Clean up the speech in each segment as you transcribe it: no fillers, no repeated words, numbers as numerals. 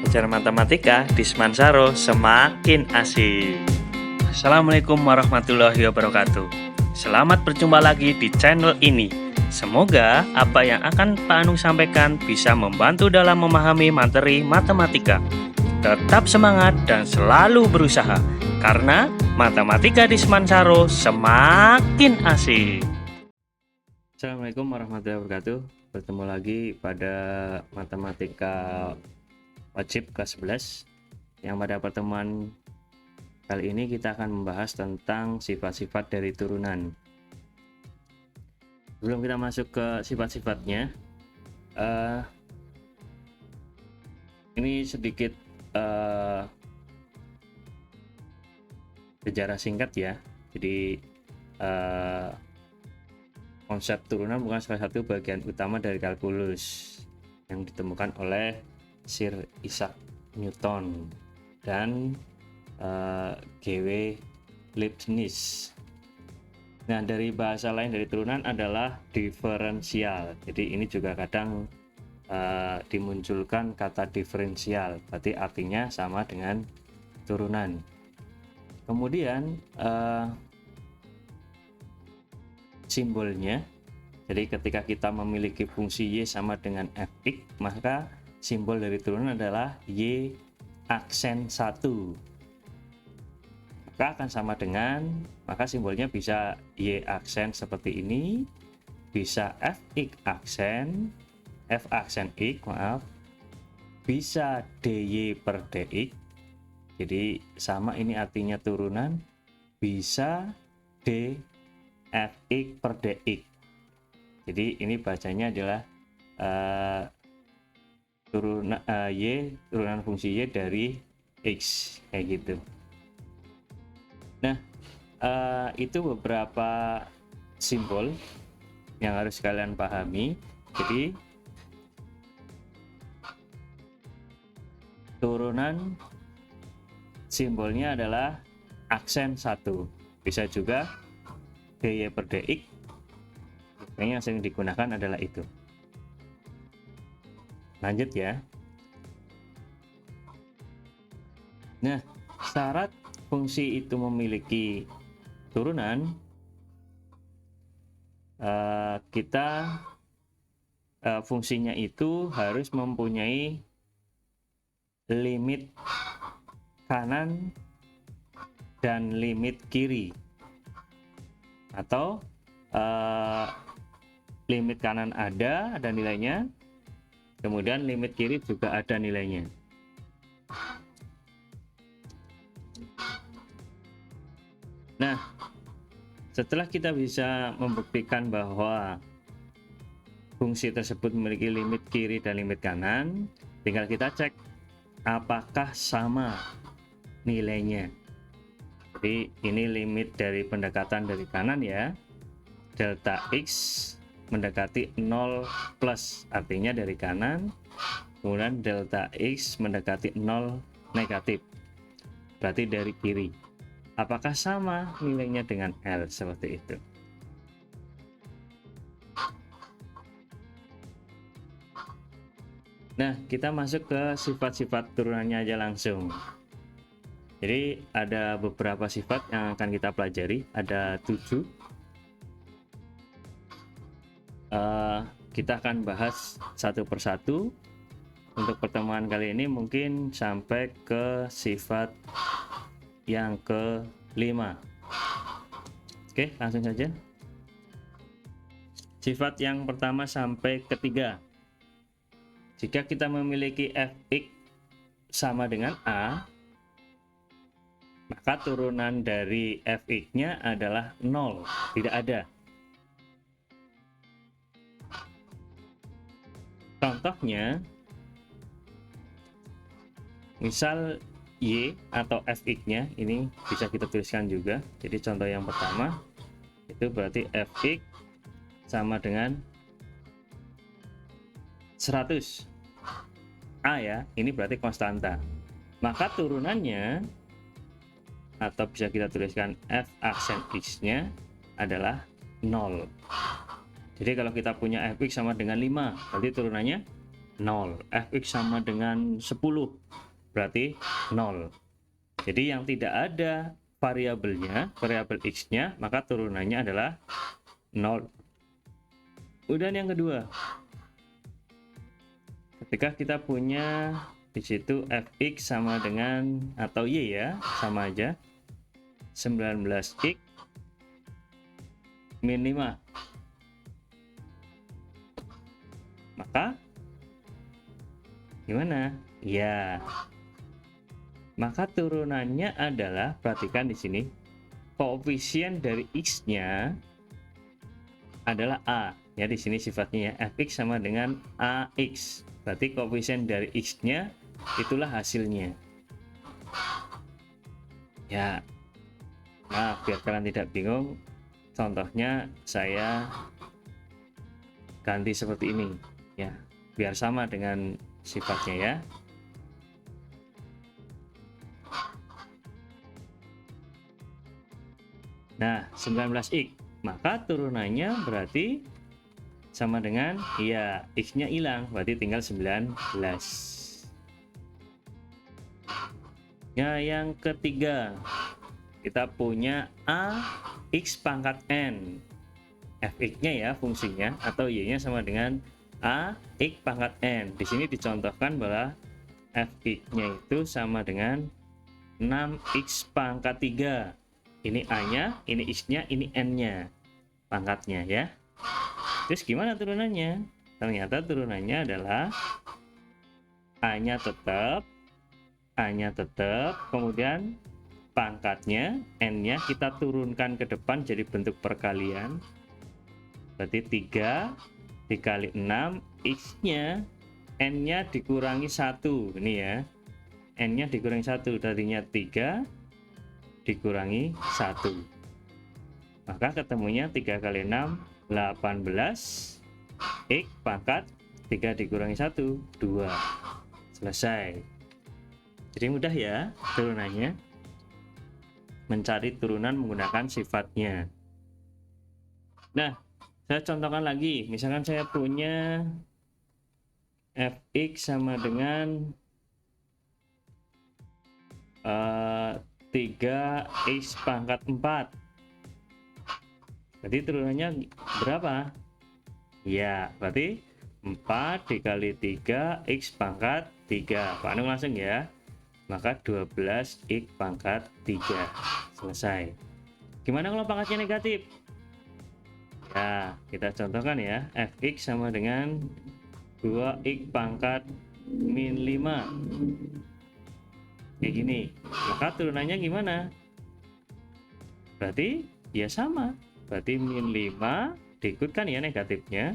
belajar matematika di Smansaro semakin asik. Assalamualaikum warahmatullahi wabarakatuh. Selamat berjumpa lagi di channel ini. Semoga apa yang akan Pak Anung sampaikan bisa membantu dalam memahami materi matematika. Tetap semangat dan selalu berusaha, karena matematika di Smansaro semakin asik. Assalamualaikum warahmatullahi wabarakatuh. Bertemu lagi pada matematika wajib kelas 11, yang pada pertemuan kali ini kita akan membahas tentang sifat-sifat dari turunan. Sebelum kita masuk ke sifat-sifatnya, ini sedikit sejarah singkat ya. Jadi konsep turunan bukan salah satu bagian utama dari kalkulus yang ditemukan oleh Sir Isaac Newton dan G.W. Leibniz. Nah, dari bahasa lain dari turunan adalah diferensial. Jadi ini juga kadang dimunculkan kata diferensial, berarti artinya sama dengan turunan. Kemudian simbolnya, jadi ketika kita memiliki fungsi y sama dengan fx, maka simbol dari turunan adalah y aksen 1. Maka akan sama dengan, maka simbolnya bisa y aksen seperti ini, bisa fx aksen, f aksen x, bisa dy per dx. Jadi sama, ini artinya turunan, bisa d fx per dx. Jadi ini bacanya adalah turunan fungsi y dari x, kayak gitu. Nah, itu beberapa simbol yang harus kalian pahami. Jadi turunan simbolnya adalah aksen 1, bisa juga dy per dx. Yang sering digunakan adalah itu. Lanjut ya. Nah, syarat fungsi itu memiliki turunan, fungsinya itu harus mempunyai limit kanan dan limit kiri, atau limit kanan ada nilainya, kemudian limit kiri juga ada nilainya. Nah, setelah kita bisa membuktikan bahwa fungsi tersebut memiliki limit kiri dan limit kanan, tinggal kita cek apakah sama nilainya. Jadi ini limit dari pendekatan dari kanan ya, delta x mendekati 0 plus, artinya dari kanan, kemudian delta x mendekati 0 negatif, berarti dari kiri. Apakah sama nilainya dengan L, seperti itu. Nah, kita masuk ke sifat-sifat turunannya aja langsung. Jadi ada beberapa sifat yang akan kita pelajari, ada 7. Kita akan bahas satu persatu. Untuk pertemuan kali ini mungkin sampai ke sifat yang ke-5. Oke, langsung saja. Sifat yang pertama sampai ketiga. Jika kita memiliki fx sama dengan a, maka turunan dari fx-nya adalah 0, tidak ada. Contohnya, misal y atau fx-nya ini bisa kita tuliskan juga. Jadi contoh yang pertama itu berarti fx sama dengan 100 a ya, ini berarti konstanta. Maka turunannya, atau bisa kita tuliskan f aksen x-nya adalah 0. Jadi kalau kita punya fx sama dengan 5, berarti turunannya 0. Fx sama dengan 10, berarti 0. Jadi yang tidak ada variabelnya, variabel x-nya, maka turunannya adalah 0. Kemudian yang kedua, ketika kita punya di situ fx sama dengan, atau y ya, sama aja, 19x min 5, maka gimana? Ya, maka turunannya adalah, perhatikan di sini, koefisien dari x-nya adalah a. Ya, di sini sifatnya ya, fx sama dengan ax. Berarti koefisien dari x-nya itulah hasilnya. Ya, nah biar kalian tidak bingung, contohnya saya ganti seperti ini ya, biar sama dengan sifatnya ya. Nah, 19x, maka turunannya berarti sama dengan, ya, x-nya hilang, berarti tinggal 19. Nah, yang ketiga, kita punya a x pangkat n. Fx-nya ya, fungsinya, atau y-nya sama dengan a x pangkat n. Di sini dicontohkan bahwa fx-nya itu sama dengan 6x pangkat 3. Ini a-nya, ini x-nya, ini n-nya, pangkatnya ya. Terus gimana turunannya? Ternyata turunannya adalah a-nya tetap, kemudian pangkatnya, n-nya kita turunkan ke depan jadi bentuk perkalian. Berarti 3 dikali 6, x-nya, n-nya dikurangi 1. Ini ya, n-nya dikurangi 1, tadinya 3 dikurangi 1. Maka ketemunya 3 kali 6, 18. X pangkat 3 dikurangi 1, 2. Selesai. Jadi mudah ya turunannya, mencari turunan menggunakan sifatnya. Nah, saya contohkan lagi. Misalkan saya punya fx sama dengan 3x pangkat 4. Jadi turunannya berapa? Ya, berarti 4 dikali 3 x pangkat 3. Pak Anu langsung ya. Maka 12 x pangkat 3. Selesai. Gimana kalau pangkatnya negatif? Ya, kita contohkan ya. Fx sama dengan 2x pangkat min 5. Kayak gini. Maka turunannya gimana? Berarti ya sama. Berarti min 5 diikutkan ya negatifnya,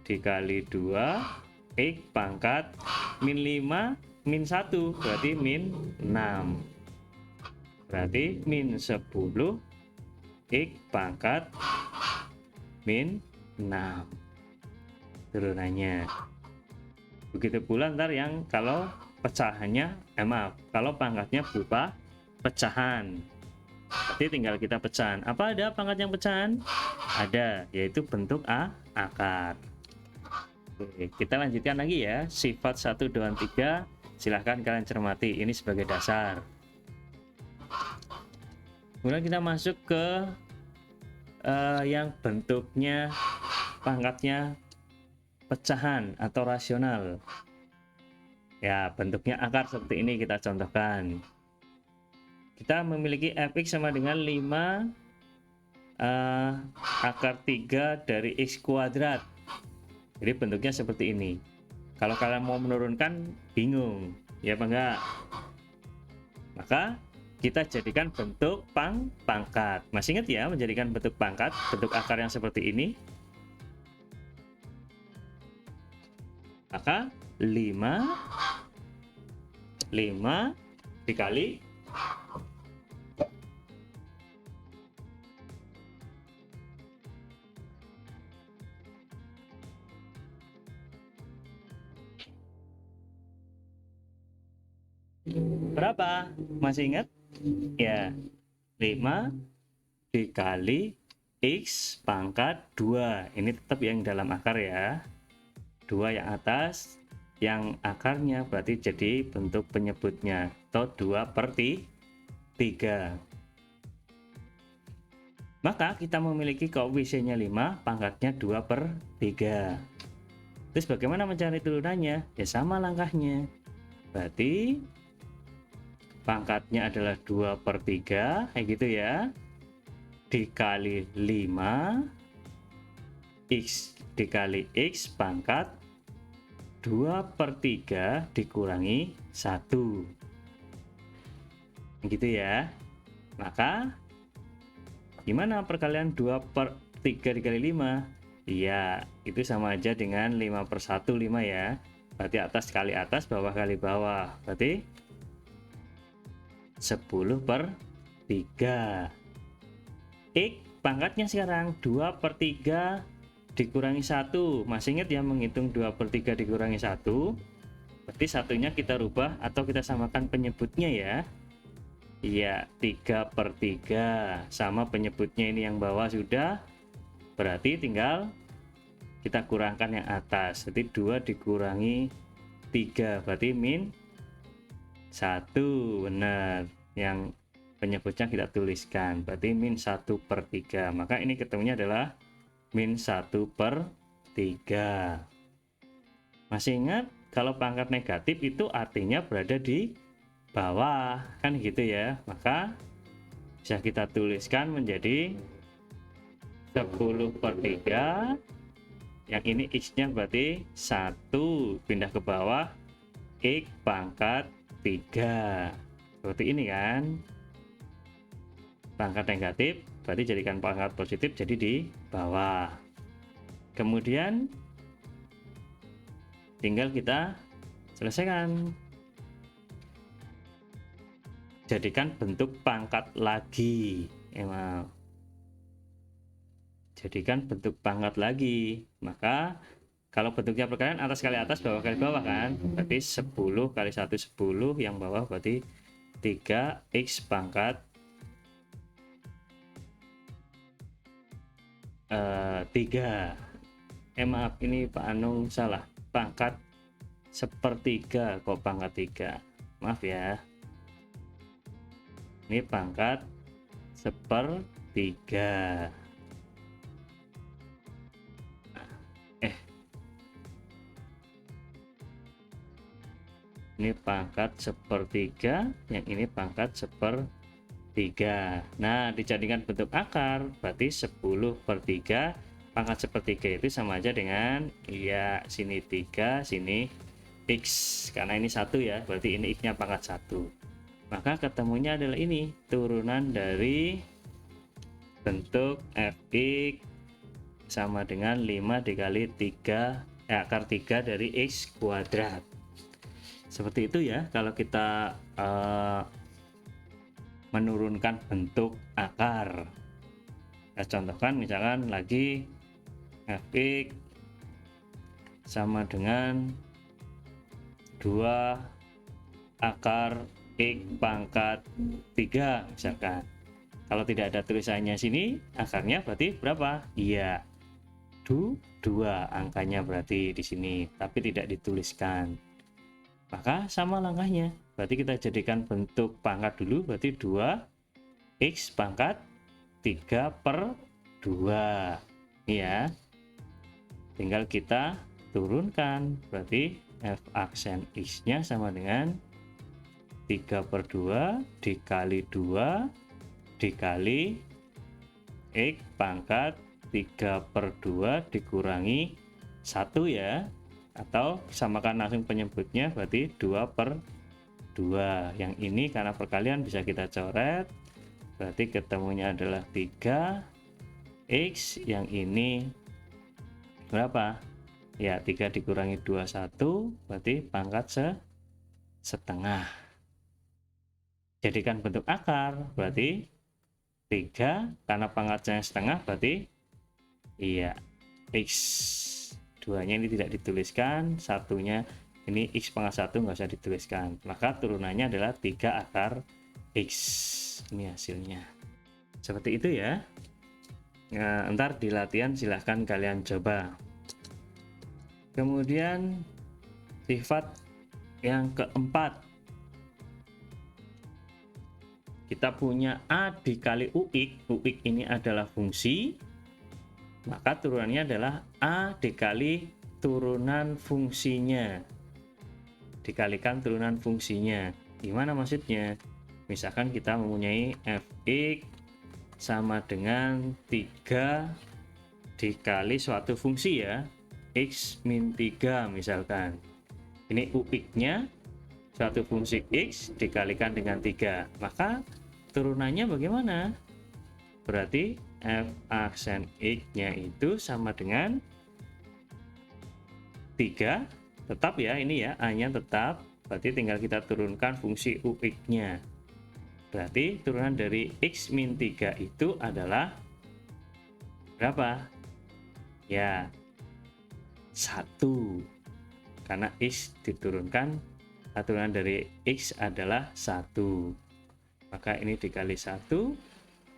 dikali 2 x pangkat min 5 min 1, berarti min 6. Berarti min 10 x pangkat min 6 turunannya. Begitu pula ntar yang kalau pecahannya, kalau pangkatnya berupa pecahan, berarti tinggal kita pecahan. Apa ada pangkat yang pecahan? Ada, yaitu bentuk akar. Oke, kita lanjutkan lagi ya. Sifat 1, 2, 3 silahkan kalian cermati, ini sebagai dasar. Kemudian kita masuk ke yang bentuknya pangkatnya pecahan atau rasional. Ya, bentuknya akar seperti ini kita contohkan. Kita memiliki fx sama dengan 5 akar 3 dari x kuadrat. Jadi bentuknya seperti ini. Kalau kalian mau menurunkan bingung, ya apa enggak? Maka kita jadikan bentuk pangkat. Masih ingat ya menjadikan bentuk pangkat, bentuk akar yang seperti ini? Maka 5 dikali berapa? Masih ingat? Ya, 5 dikali x pangkat 2. Ini tetap yang dalam akar ya. 2 yang atas yang akarnya berarti jadi bentuk penyebutnya atau 2/3. Maka kita memiliki koefisiennya 5, pangkatnya 2/3. Terus bagaimana mencari turunannya? Ya sama langkahnya. Berarti pangkatnya adalah 2/3, kayak gitu ya. Dikali 5, X dikali X pangkat 2/3 dikurangi 1. Gitu ya. Maka gimana perkalian 2/3 dikali 5? Iya, itu sama aja dengan 5/1, 5 ya. Berarti atas kali atas, bawah kali bawah. Berarti 10/3. X pangkatnya sekarang 2/3 dikurangi 1. Masih ingat ya menghitung 2/3 dikurangi 1? Berarti satunya kita rubah atau kita samakan penyebutnya ya. Iya, 3/3 sama penyebutnya ini yang bawah sudah, berarti tinggal kita kurangkan yang atas. Jadi 2 dikurangi 3 berarti min 1. Benar, yang penyebutnya kita tuliskan, berarti min 1/3. Maka ini ketemunya adalah min 1/3. Masih ingat kalau pangkat negatif itu artinya berada di bawah, kan gitu ya. Maka bisa kita tuliskan menjadi 10/3. Yang ini X nya berarti 1, pindah ke bawah, X pangkat 3. Seperti ini kan. Pangkat negatif berarti jadikan pangkat positif, jadi di bawah. Kemudian tinggal kita selesaikan. Jadikan bentuk pangkat lagi. Jadikan bentuk pangkat lagi. Maka kalau bentuknya perkalian atas kali atas, bawah kali bawah kan. Berarti 10 kali 1 10, yang bawah berarti 3x pangkat 3. Maaf, ini Pak Anung salah. Pangkat 1/3 kok pangkat 3. Maaf ya. Ini pangkat 1/3. Ini pangkat 1/3, yang ini pangkat 1/3. Nah, dijadikan bentuk akar berarti 10/3. Pangkat 1/3 itu sama aja dengan, ya sini 3, sini X, karena ini 1 ya, berarti ini X nya pangkat 1. Maka ketemunya adalah ini, turunan dari bentuk fx sama dengan 5 dikali 3, akar 3 dari X kuadrat. Seperti itu ya kalau kita menurunkan bentuk akar. Kita contohkan misalkan lagi fx sama dengan 2 akar X pangkat 3 misalkan. Kalau tidak ada tulisannya sini, akarnya berarti berapa? Iya, 2 angkanya berarti di sini, tapi tidak dituliskan. Maka sama langkahnya, berarti kita jadikan bentuk pangkat dulu, berarti 2x pangkat 3/2 ya. Tinggal kita turunkan, berarti f aksen x nya sama dengan 3/2 dikali 2 dikali x pangkat 3/2 dikurangi 1 ya, atau samakan langsung penyebutnya, berarti 2/2. Yang ini karena perkalian bisa kita coret, berarti ketemunya adalah 3x. Yang ini berapa? Ya 3 dikurangi 2 1, berarti pangkat setengah. Jadikan bentuk akar berarti 3, karena pangkatnya setengah berarti iya x. 2-nya ini tidak dituliskan, satunya ini x pangkat 1 nggak usah dituliskan. Maka turunannya adalah 3 akar x. Ini hasilnya. Seperti itu ya. Nah, ntar di latihan silahkan kalian coba. Kemudian Sifat yang keempat, kita punya A dikali UX. UX ini adalah fungsi, maka turunannya adalah A dikali turunan fungsinya, dikalikan turunan fungsinya. Gimana maksudnya? Misalkan kita mempunyai fx sama dengan 3 dikali suatu fungsi ya, x min 3 misalkan. Ini UX-nya suatu fungsi x dikalikan dengan 3. Maka turunannya bagaimana? Berarti f aksen x-nya itu sama dengan 3. Tetap ya, ini ya, A-nya tetap. Berarti tinggal kita turunkan fungsi UX-nya. Berarti turunan dari x min 3 itu adalah berapa? Ya, 1. Karena x diturunkan, turunan dari x adalah 1. Maka ini dikali 1,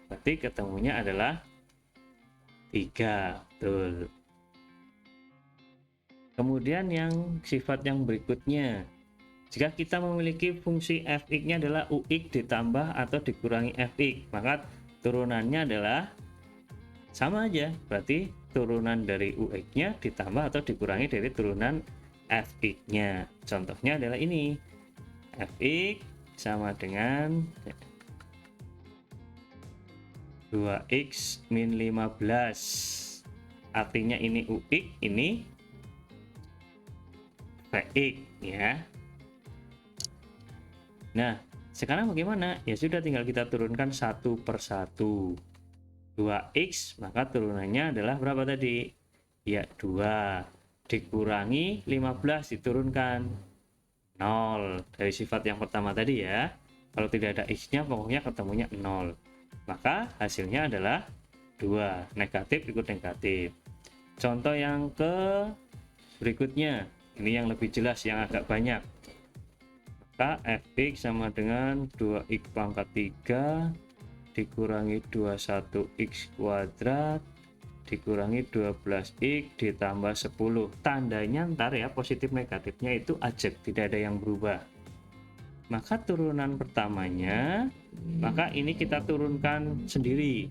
berarti ketemunya adalah 3. Betul. Kemudian yang sifat yang berikutnya, jika kita memiliki fungsi fx-nya adalah ux ditambah atau dikurangi fx, maka turunannya adalah sama aja, berarti turunan dari ux-nya ditambah atau dikurangi dari turunan fx-nya. Contohnya adalah ini, fx sama dengan 2x min 15. Artinya ini ux, ini vx ya. Nah, sekarang bagaimana? Ya sudah, tinggal kita turunkan satu per satu. 2x, maka turunannya adalah berapa tadi? Ya, 2. Dikurangi 15, diturunkan 0. Dari sifat yang pertama tadi ya. Kalau tidak ada x-nya, pokoknya ketemunya 0. Maka hasilnya adalah 2. Negatif ikut negatif. Contoh yang ke berikutnya. Ini yang lebih jelas, yang agak banyak. Maka fx sama dengan 2x pangkat 3 dikurangi 21x kuadrat dikurangi 12x ditambah 10. Tandanya ntar ya, positif negatifnya itu ajak, tidak ada yang berubah. Maka turunan pertamanya, maka ini kita turunkan sendiri,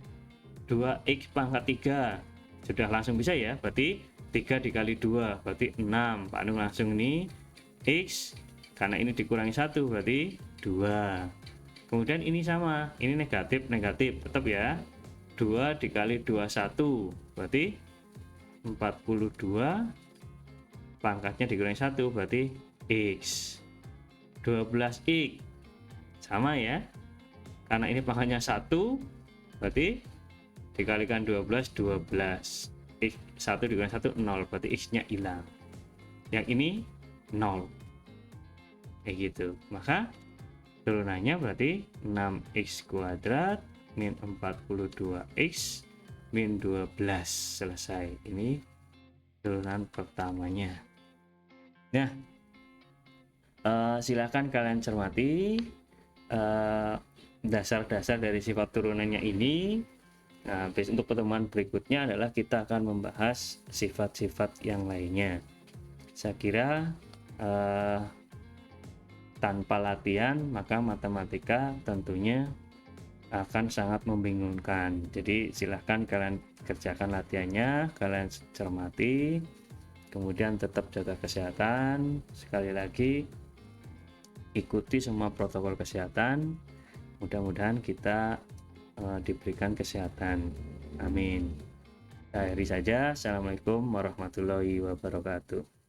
2x pangkat 3. Sudah langsung bisa ya, berarti 3 dikali 2 berarti 6. Pak Anu langsung ini x, karena ini dikurangi 1 berarti 2. Kemudian ini sama, ini negatif tetap ya, 2 dikali 21 berarti 42, pangkatnya dikurangi 1 berarti x. 12x sama ya, karena ini pangkatnya 1 berarti dikalikan 12 x. 1 dikurangi 1 0, berarti x nya hilang, yang ini 0 kayak gitu. Maka turunannya berarti 6x kuadrat min 42x min 12. Selesai. Ini turunan pertamanya. Nah, silakan kalian cermati dasar-dasar dari sifat turunannya ini. Nah, untuk pertemuan berikutnya adalah kita akan membahas sifat-sifat yang lainnya. Saya kira tanpa latihan maka matematika tentunya akan sangat membingungkan. Jadi silahkan kalian kerjakan latihannya, kalian cermati, kemudian tetap jaga kesehatan. Sekali lagi ikuti semua protokol kesehatan, mudah-mudahan kita diberikan kesehatan, amin. Akhiri saja, assalamualaikum warahmatullahi wabarakatuh.